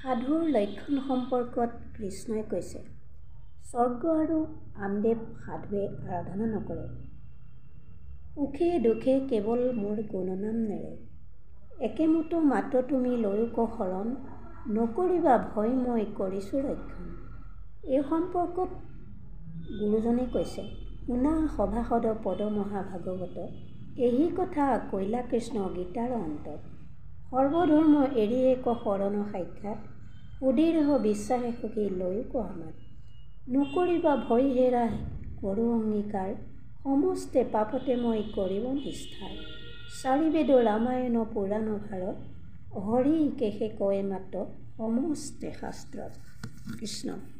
সাধুৰ লক্ষণ সম্পৰ্কত কৃষ্ণই কৈছে, স্বৰ্গ আৰু আমদেৱ সাধুৱে আৰাধনা নকৰে। সুখে দুখে কেৱল মোৰ গুণনাম নেৰে। একেমতো মাত্ৰ তুমি লৈক শৰণ, নকৰিবা ভয় মই কৰিছোঁ ৰক্ষণ। এই সম্পৰ্কত গুৰুজনে কৈছে, শুনা সভাসদ পদ মহাভাগৱত, এই কথা কৈলা কৃষ্ণ গীতাৰ অন্তত। সৰ্বধৰ্ম এৰি এক শৰণ সাক্ষাৎ, সুদৃঢ় বিশ্বাসে সখী লৈক আমাত। নকৰিবা ভয় হেৰা কৰো অংগীকাৰ, সমস্তে পাপতে মই কৰিব নিষ্ঠাৰ। চাৰি বেদ ৰামায়ণ পুৰাণ ভাৰত, হৰি কেশে কয় মাত্ৰ সমস্তে শাস্ত্ৰত। কৃষ্ণ।